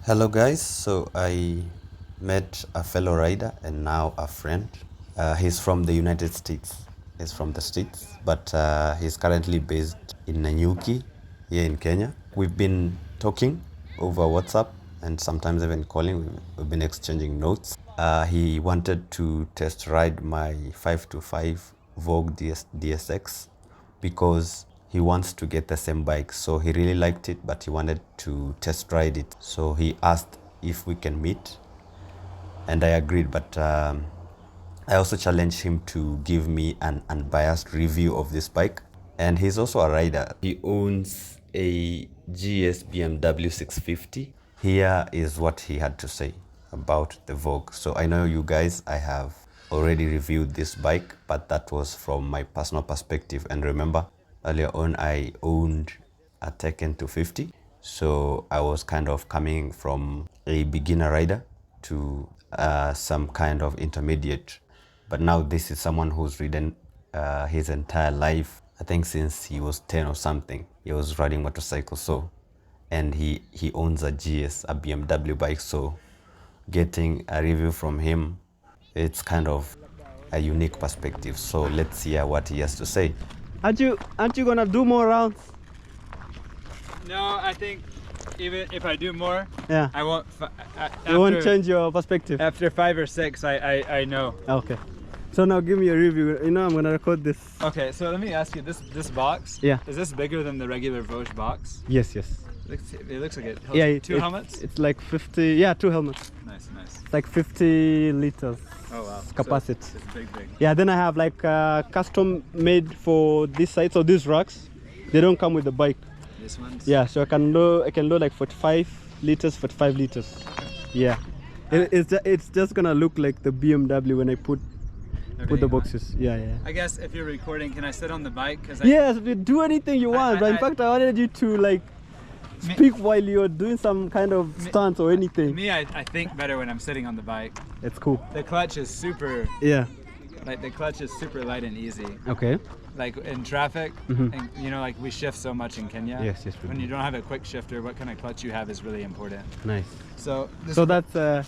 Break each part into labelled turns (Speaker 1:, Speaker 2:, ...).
Speaker 1: Hello guys, so I met a fellow rider and now a friend. He's from the United States. He's from the States, but he's currently based in Nanyuki here in Kenya. We've been talking over WhatsApp and sometimes even calling. We've been exchanging notes. He wanted to test ride my 525 Vogue DSX because he wants to get the same bike. So he really liked it, but he wanted to test ride it. So he asked if we can meet, and I agreed. But I also challenged him to give me an unbiased review of this bike. And he's also a rider. He owns a GS BMW 650. Here is what he had to say about the Vogue. So I know you guys, I have already reviewed this bike, but that was from my personal perspective. And remember, earlier on, I owned a Tekken 250. So I was kind of coming from a beginner rider to some kind of intermediate. But now this is someone who's ridden his entire life. I think since he was 10 or something, he was riding motorcycles. So, and he owns a GS, a BMW bike. So getting a review from him, it's kind of a unique perspective. So let's hear what he has to say.
Speaker 2: Aren't you gonna do more rounds?
Speaker 3: No, I think even if I do more,
Speaker 2: Yeah.
Speaker 3: I won't.
Speaker 2: You won't change your perspective.
Speaker 3: After 5 or 6, I know.
Speaker 2: Okay. So now give me a review. You know I'm gonna record this.
Speaker 3: Okay, so let me ask you, this box.
Speaker 2: Yeah.
Speaker 3: Is this bigger than the regular Voge box?
Speaker 2: Yes.
Speaker 3: It looks like it.
Speaker 2: Yeah.
Speaker 3: Two helmets.
Speaker 2: It's like 50. Yeah, 2 helmets.
Speaker 3: Nice.
Speaker 2: It's like 50 liters.
Speaker 3: Oh wow.
Speaker 2: Capacity.
Speaker 3: So it's big.
Speaker 2: Yeah. Then I have like custom made for this side. So these racks, they don't come with the bike.
Speaker 3: This one's.
Speaker 2: Yeah. So I can load like 45 liters. Yeah. It's just gonna look like the BMW when I put the boxes. Yeah.
Speaker 3: I guess if you're recording, can I sit on the bike?
Speaker 2: Yes, do anything you want. But in fact, I wanted you to like speak while you're doing some kind of stance or anything.
Speaker 3: Me, I think better when I'm sitting on the bike.
Speaker 2: It's cool.
Speaker 3: The clutch is super.
Speaker 2: Yeah.
Speaker 3: Like the clutch is super light and easy.
Speaker 2: Okay.
Speaker 3: Like in traffic, and you know, like we shift so much in Kenya.
Speaker 2: Yes.
Speaker 3: When you don't have a quick shifter, what kind of clutch you have is really important.
Speaker 2: Nice.
Speaker 3: So
Speaker 2: that's a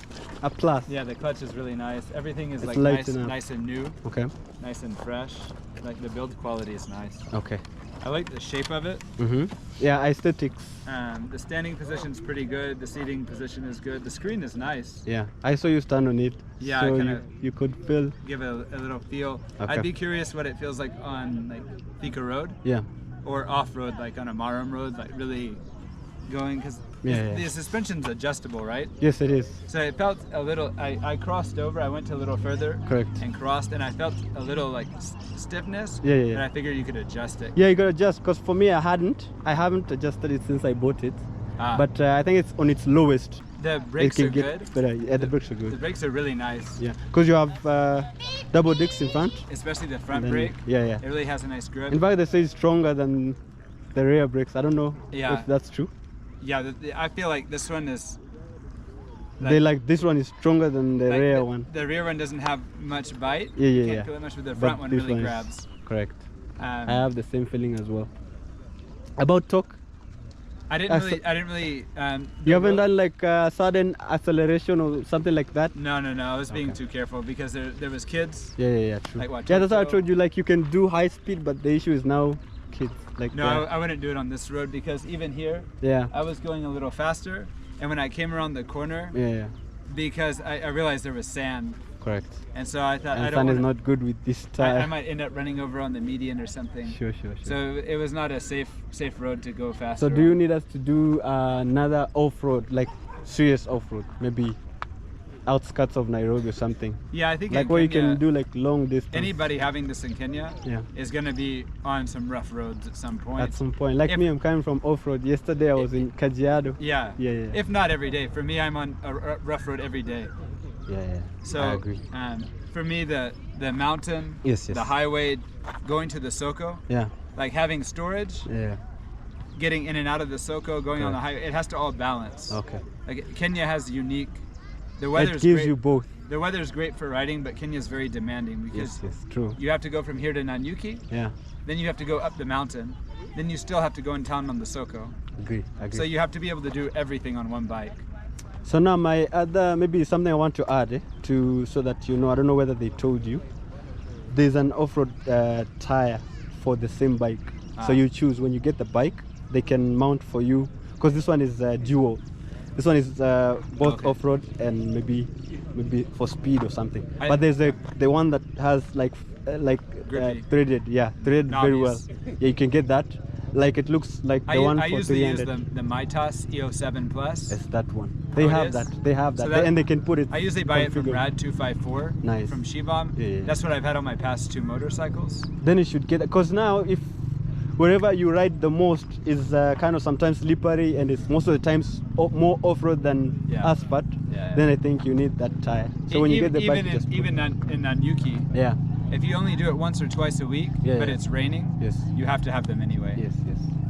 Speaker 2: plus.
Speaker 3: Yeah, the clutch is really nice. Everything is
Speaker 2: It's
Speaker 3: like
Speaker 2: light
Speaker 3: nice and new.
Speaker 2: Okay.
Speaker 3: Nice and fresh. Like the build quality is nice.
Speaker 2: Okay.
Speaker 3: I like the shape of it.
Speaker 2: Yeah, aesthetics.
Speaker 3: The standing position is pretty good. The seating position is good. The screen is nice.
Speaker 2: Yeah, I saw you stand on it.
Speaker 3: Yeah,
Speaker 2: so
Speaker 3: kinda
Speaker 2: you could feel.
Speaker 3: Give it a little feel.
Speaker 2: Okay.
Speaker 3: I'd be curious what it feels like on like Thika Road.
Speaker 2: Yeah.
Speaker 3: Or off-road, like on a Maram road, like really going, because the suspension's adjustable, right?
Speaker 2: Yes, it is.
Speaker 3: So it felt a little, I crossed over, I went a little further.
Speaker 2: Correct.
Speaker 3: And crossed, and I felt a little like stiffness.
Speaker 2: Yeah.
Speaker 3: And I figured you could adjust it.
Speaker 2: Yeah, you gotta adjust, because for me I haven't adjusted it since I bought it. But I think it's on its lowest.
Speaker 3: The brakes are good.
Speaker 2: Yeah, the brakes are good.
Speaker 3: The brakes are really nice.
Speaker 2: Yeah, because you have double discs in front.
Speaker 3: Especially the front brake.
Speaker 2: Yeah.
Speaker 3: It really has a nice grip.
Speaker 2: In fact, they say it's stronger than the rear brakes. I don't know if that's true.
Speaker 3: Yeah, I feel like this one is.
Speaker 2: This one is stronger than the rear one.
Speaker 3: The rear one doesn't have much bite.
Speaker 2: Yeah.
Speaker 3: You can't feel it much, but the front one really grabs.
Speaker 2: Correct. I have the same feeling as well. About torque.
Speaker 3: I didn't really.
Speaker 2: You haven't done like sudden acceleration or something like that?
Speaker 3: No. I was being too careful because there was kids.
Speaker 2: Yeah. True.
Speaker 3: Like what?
Speaker 2: Yeah, that's why I told you like you can do high speed, but the issue is now kids. Like
Speaker 3: no, I wouldn't do it on this road because even here, I was going a little faster, and when I came around the corner, because I realized there was sand.
Speaker 2: Correct.
Speaker 3: And so I thought
Speaker 2: sand is not good with this tire.
Speaker 3: I might end up running over on the median or something.
Speaker 2: Sure.
Speaker 3: So it was not a safe road to go faster.
Speaker 2: So do you need us to do another off-road, like serious off-road, maybe outskirts of Nairobi or something?
Speaker 3: Yeah, I think
Speaker 2: like where you can do like long distance.
Speaker 3: Anybody having this in Kenya is going to be on some rough roads at some point.
Speaker 2: Like me, I'm coming from off-road. Yesterday I was in Kajiado.
Speaker 3: Yeah. If not every day. For me, I'm on a rough road every day.
Speaker 2: Yeah.
Speaker 3: So
Speaker 2: I agree.
Speaker 3: For me, the mountain, the highway, going to the Soko, like having storage, getting in and out of the Soko, going on the highway, it has to all balance.
Speaker 2: Okay.
Speaker 3: Like Kenya has unique. The weather's
Speaker 2: it gives
Speaker 3: great.
Speaker 2: You both.
Speaker 3: The weather's great for riding, but Kenya's very demanding because
Speaker 2: true.
Speaker 3: You have to go from here to Nanyuki.
Speaker 2: Yeah.
Speaker 3: Then you have to go up the mountain. Then you still have to go in town on the Soko.
Speaker 2: Agree.
Speaker 3: So you have to be able to do everything on one bike.
Speaker 2: So now my other, maybe something I want to add to, so that you know, I don't know whether they told you, there's an off-road tire for the same bike. So you choose when you get the bike, they can mount for you, because this one is dual. This one is both off-road and maybe for speed or something. But there's the one that has like threaded, threaded very well. Yeah, you can get that. Like it looks like the one for 300. I
Speaker 3: usually use the Mitas EO7 Plus.
Speaker 2: It's that one. They have that. They have that. So and they can put it.
Speaker 3: I usually buy it from Rad 254.
Speaker 2: Nice.
Speaker 3: From Shibam. Yeah. That's what I've had on my past 2 motorcycles.
Speaker 2: Then you should get it, because now if wherever you ride the most is kind of sometimes slippery, and it's most of the times more off-road than asphalt, then I think you need that tire. So when you get the bike,
Speaker 3: even in Nanyuki, if you only do it once or twice a week, but it's raining, you have to have them anyway.
Speaker 2: Yes.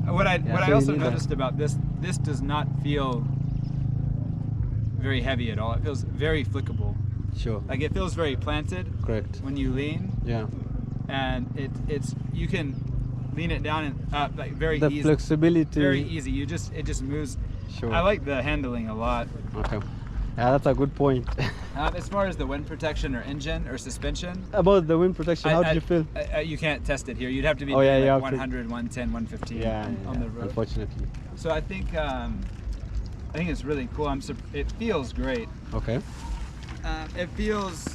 Speaker 3: What I also noticed about this does not feel very heavy at all. It feels very flickable.
Speaker 2: Sure.
Speaker 3: Like it feels very planted.
Speaker 2: Correct.
Speaker 3: When you lean.
Speaker 2: Yeah.
Speaker 3: And it's you can lean it down and up like very easy.
Speaker 2: The flexibility.
Speaker 3: Very easy. It just moves.
Speaker 2: Sure.
Speaker 3: I like the handling a lot.
Speaker 2: Okay. Yeah, that's a good point.
Speaker 3: As far as the wind protection or engine or suspension.
Speaker 2: About the wind protection, how do you feel?
Speaker 3: You can't test it here. You'd have to be 100, 110, 115 on the road.
Speaker 2: Unfortunately.
Speaker 3: So I think it's really cool. It feels great.
Speaker 2: Okay.
Speaker 3: It feels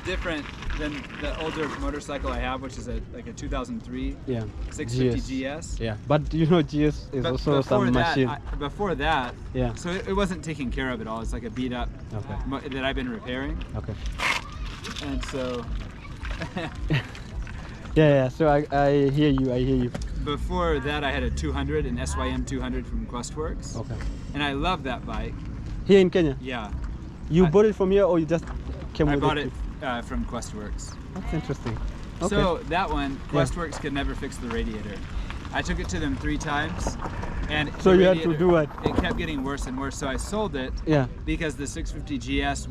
Speaker 3: different than the older motorcycle I have, which is a 2003 650 GS.
Speaker 2: Yeah, but you know GS is also some machine.
Speaker 3: Before that, so it wasn't taken care of at all. It's like a beat up that I've been repairing.
Speaker 2: Okay.
Speaker 3: And so
Speaker 2: so I hear you.
Speaker 3: Before that, I had a 200, an SYM 200 from Questworks.
Speaker 2: Okay.
Speaker 3: And I love that bike.
Speaker 2: Here in Kenya?
Speaker 3: Yeah.
Speaker 2: You bought it from here, or you just came with it?
Speaker 3: I bought it from Questworks.
Speaker 2: That's interesting. Okay.
Speaker 3: So that one, Questworks could never fix the radiator. I took it to them 3 times, and
Speaker 2: so you had to do what?
Speaker 3: It kept getting worse and worse. So I sold it. Because the 650 GS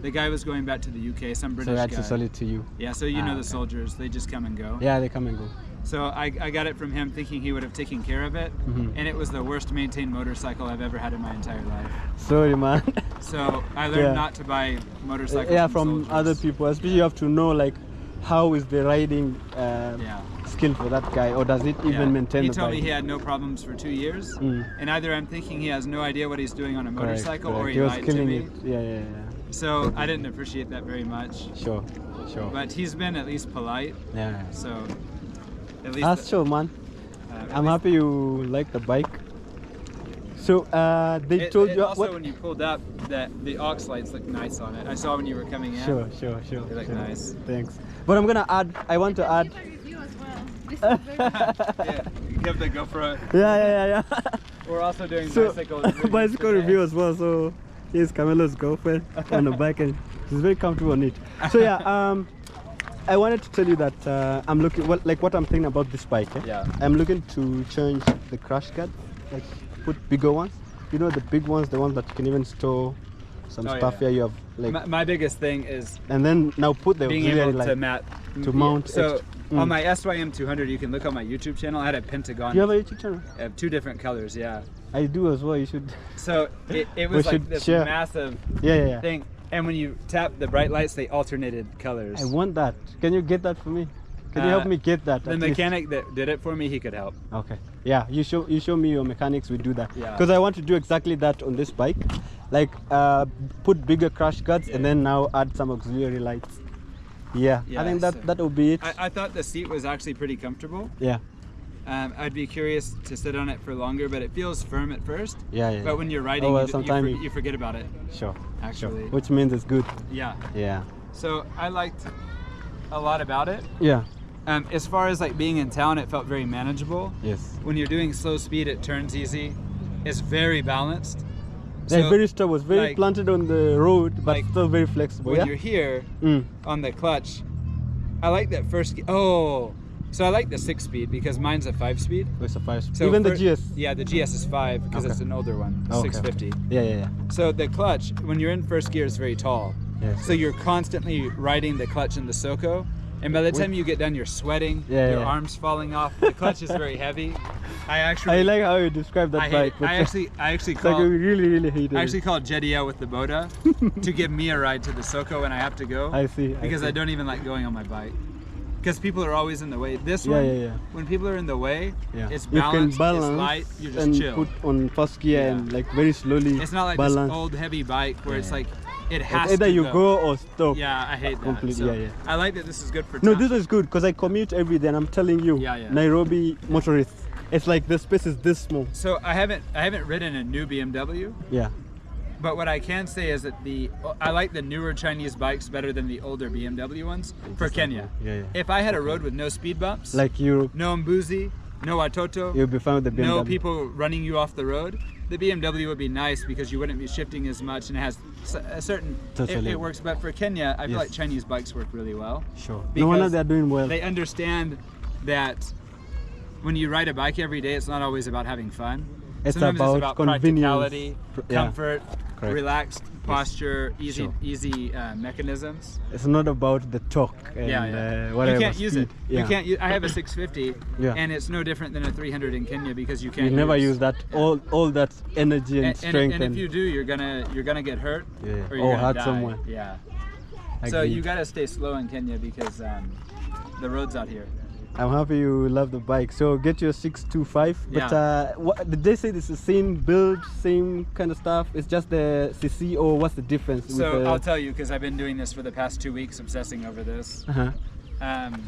Speaker 3: the guy was going back to the UK, some British guy.
Speaker 2: So I had to sell it to you.
Speaker 3: Yeah. So you know the soldiers, they just come and go.
Speaker 2: Yeah, they come and go.
Speaker 3: So I got it from him thinking he would have taken care of it, and it was the worst maintained motorcycle I've ever had in my entire life.
Speaker 2: Sorry, man.
Speaker 3: So I learned not to buy motorcycles
Speaker 2: from other people, especially you have to know like how is the riding skill for that guy, or does it even maintain the bike?
Speaker 3: He told me he had no problems for 2 years, and either I'm thinking he has no idea what he's doing on a motorcycle, or he
Speaker 2: was
Speaker 3: lied
Speaker 2: killing
Speaker 3: to me.
Speaker 2: it. Yeah.
Speaker 3: So I didn't appreciate that very much.
Speaker 2: Sure.
Speaker 3: But he's been at least polite.
Speaker 2: Yeah.
Speaker 3: So at least
Speaker 2: that's true, man. I'm happy you like the bike. So they told you
Speaker 3: also when you pulled up that the aux lights look nice on it. I saw when you were coming in.
Speaker 2: Sure.
Speaker 3: They look nice.
Speaker 2: Thanks. But I'm gonna add. I want to add.
Speaker 4: Review as well. This is very
Speaker 3: give the GoPro.
Speaker 2: Yeah.
Speaker 3: We're also doing
Speaker 2: bicycle review as well. So here's Carmelo's girlfriend on the bike, and she's very comfortable on it. So I wanted to tell you that I'm looking what I'm thinking about this bike. I'm looking to change the crash guard, like put bigger ones. You know, the big ones, the ones that you can even store some stuff here. You have like
Speaker 3: my biggest thing is,
Speaker 2: and then now put the
Speaker 3: being able to mount. So on my SYM 200, you can look on my YouTube channel. I had a Pentagon.
Speaker 2: You have a YouTube channel?
Speaker 3: I have 2 different colors. Yeah.
Speaker 2: I do as well. You should.
Speaker 3: So it was like this massive thing. And when you tap the bright lights, they alternated colors.
Speaker 2: I want that. Can you get that for me? Can you help me get that?
Speaker 3: The mechanic that did it for me, he could help.
Speaker 2: Okay. Yeah, you show me your mechanics, we do that. Yeah. Because I want to do exactly that on this bike. Like put bigger crash guards and then now add some auxiliary lights. Yeah, I think that will be it.
Speaker 3: I thought the seat was actually pretty comfortable.
Speaker 2: Yeah.
Speaker 3: I'd be curious to sit on it for longer, but it feels firm at first.
Speaker 2: Yeah.
Speaker 3: But when you're riding, you forget about it.
Speaker 2: Sure.
Speaker 3: Actually.
Speaker 2: Sure. Which means it's good.
Speaker 3: Yeah. So I liked a lot about it.
Speaker 2: Yeah.
Speaker 3: As far as like being in town, it felt very manageable.
Speaker 2: Yes.
Speaker 3: When you're doing slow speed, it turns easy. It's very balanced.
Speaker 2: So, very stable. It's very planted on the road, but still very flexible.
Speaker 3: When you're here on the clutch, I like that first. So I like the 6-speed because mine's a 5-speed.
Speaker 2: It's a 5-speed. So even the GS?
Speaker 3: Yeah, the GS is 5 because it's an older one, 650.
Speaker 2: Yeah.
Speaker 3: So the clutch, when you're in first gear, is very tall.
Speaker 2: Yes.
Speaker 3: So you're constantly riding the clutch in the Soko, And by the time you get done, you're sweating. Your arms falling off. The clutch is very heavy. I
Speaker 2: like how you describe that bike.
Speaker 3: I actually call.
Speaker 2: Like I really hate it.
Speaker 3: I actually called Jetty out with the Boda to give me a ride to the Soko when I have to go.
Speaker 2: I see.
Speaker 3: Because I don't even like going on my bike. Because people are always in the way. This one, when people are in the way, it's balanced, it's light, you just
Speaker 2: and
Speaker 3: chill.
Speaker 2: Put on first gear and like very slowly.
Speaker 3: It's not like this old heavy bike where it's like it has
Speaker 2: either
Speaker 3: to
Speaker 2: you go or stop.
Speaker 3: Yeah, I hate that.
Speaker 2: Completely.
Speaker 3: So I like that this is good for.
Speaker 2: No, this is good because I commute every day, and I'm telling you, Nairobi motorists, it's like the space is this small.
Speaker 3: So I haven't ridden a new BMW.
Speaker 2: Yeah.
Speaker 3: But what I can say is that I like the newer Chinese bikes better than the older BMW ones for Kenya. If I had a road with no speed bumps,
Speaker 2: like you,
Speaker 3: no Mbuzi, no Watoto,
Speaker 2: you'll be fine with the BMW.
Speaker 3: No people running you off the road, the BMW would be nice because you wouldn't be shifting as much and it has a certain, it works. But for Kenya, I feel like Chinese bikes work really well.
Speaker 2: Sure. No wonder they're doing well.
Speaker 3: They understand that when you ride a bike every day, it's not always about having fun. Sometimes it's about practicality, comfort, relaxed posture, easy mechanisms.
Speaker 2: It's not about the torque and whatever.
Speaker 3: You can't use it. You can't use, I have a 650 and it's no different than a 300 in Kenya because you can't.
Speaker 2: You never use that all that energy and strength.
Speaker 3: And if you do, you're gonna get hurt or you're gonna
Speaker 2: hurt
Speaker 3: die.
Speaker 2: someone.
Speaker 3: Yeah. So you gotta stay slow in Kenya because the roads out here.
Speaker 2: I'm happy you love the bike. So get your 625. But what, did they say it's the same build, same kind of stuff? It's just the CC, or what's the difference?
Speaker 3: So I'll tell you because I've been doing this for the past 2 weeks, obsessing over this.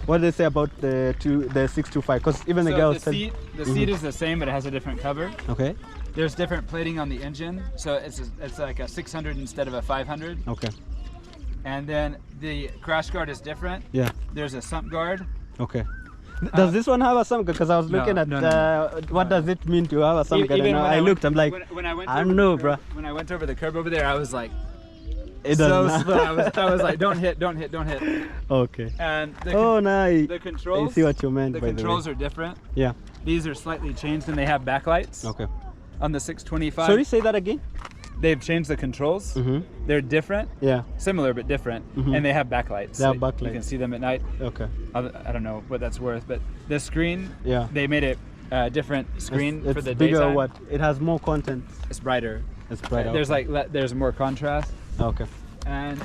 Speaker 2: What do they say about the 625? Because even the guy was
Speaker 3: saying the seat is the same, but it has a different cover.
Speaker 2: Okay.
Speaker 3: There's different plating on the engine, so it's like a 600 instead of a 500.
Speaker 2: Okay.
Speaker 3: And then the crash guard is different.
Speaker 2: Yeah.
Speaker 3: There's a sump guard.
Speaker 2: Okay. Does this one have a sump guard? Because I was looking at what does it mean to have a sump guard? And I looked, I'm like, I don't know, bro.
Speaker 3: When I went over the curb over there, I was like,
Speaker 2: it doesn't.
Speaker 3: So slow. I was like, don't hit.
Speaker 2: Okay.
Speaker 3: And
Speaker 2: the
Speaker 3: controls.
Speaker 2: I see what you meant.
Speaker 3: The controls are different.
Speaker 2: Yeah.
Speaker 3: These are slightly changed, and they have backlights.
Speaker 2: Okay.
Speaker 3: On the 625.
Speaker 2: Sorry, say that again.
Speaker 3: They've changed the controls. They're different.
Speaker 2: Yeah.
Speaker 3: Similar but different. And they have backlights.
Speaker 2: They have backlights.
Speaker 3: You can see them at night.
Speaker 2: Okay.
Speaker 3: I don't know what that's worth, but the screen.
Speaker 2: Yeah.
Speaker 3: They made it a different screen for the
Speaker 2: bigger
Speaker 3: daytime.
Speaker 2: What? It has more content.
Speaker 3: It's brighter.
Speaker 2: It's brighter.
Speaker 3: There's more contrast.
Speaker 2: Okay.
Speaker 3: And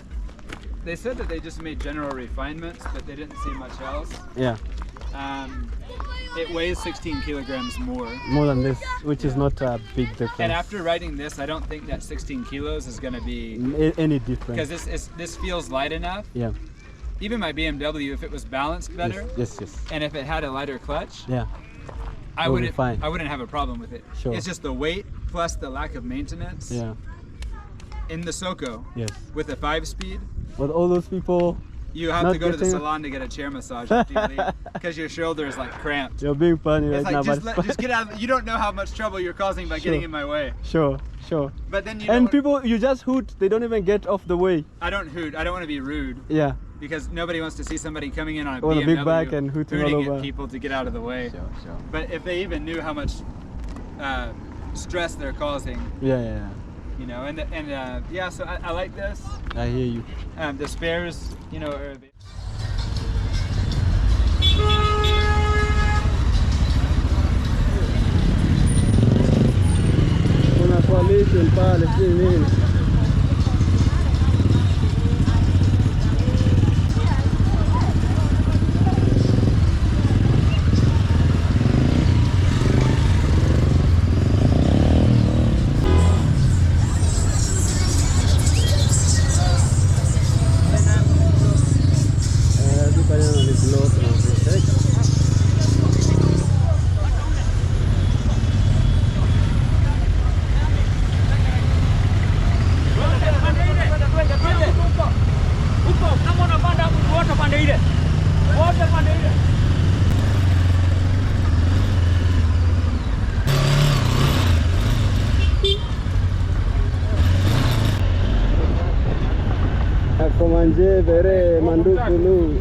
Speaker 3: they said that they just made general refinements, but they didn't see much else.
Speaker 2: Yeah.
Speaker 3: It weighs 16 kilograms more.
Speaker 2: More than this, which is not a big difference.
Speaker 3: And after riding this, I don't think that 16 kilos is going to be
Speaker 2: any difference.
Speaker 3: Because this feels light enough.
Speaker 2: Yeah.
Speaker 3: Even my BMW, if it was balanced better.
Speaker 2: Yes.
Speaker 3: And if it had a lighter clutch.
Speaker 2: Yeah.
Speaker 3: I wouldn't have a problem with it.
Speaker 2: Sure.
Speaker 3: It's just the weight plus the lack of maintenance.
Speaker 2: Yeah.
Speaker 3: In the Soko.
Speaker 2: Yes.
Speaker 3: With a 5-speed.
Speaker 2: With all those people.
Speaker 3: You have to go to the salon to get a chair massage after you leave because your shoulder is like cramped.
Speaker 2: You're being funny right now,
Speaker 3: just get out. You don't know how much trouble you're causing by getting in my way.
Speaker 2: Sure.
Speaker 3: But then
Speaker 2: people, you just hoot. They don't even get off the way.
Speaker 3: I don't hoot. I don't want to be rude.
Speaker 2: Yeah.
Speaker 3: Because nobody wants to see somebody coming in on a
Speaker 2: BMW
Speaker 3: a big
Speaker 2: bike and hooting all over
Speaker 3: at people to get out of the way.
Speaker 2: Sure.
Speaker 3: But if they even knew how much stress they're causing.
Speaker 2: Yeah.
Speaker 3: You know, so I like this.
Speaker 2: I hear you.
Speaker 3: The spares, are a bit.
Speaker 2: Kuna coalition pale, si nini? Ako manje bere mandukulu.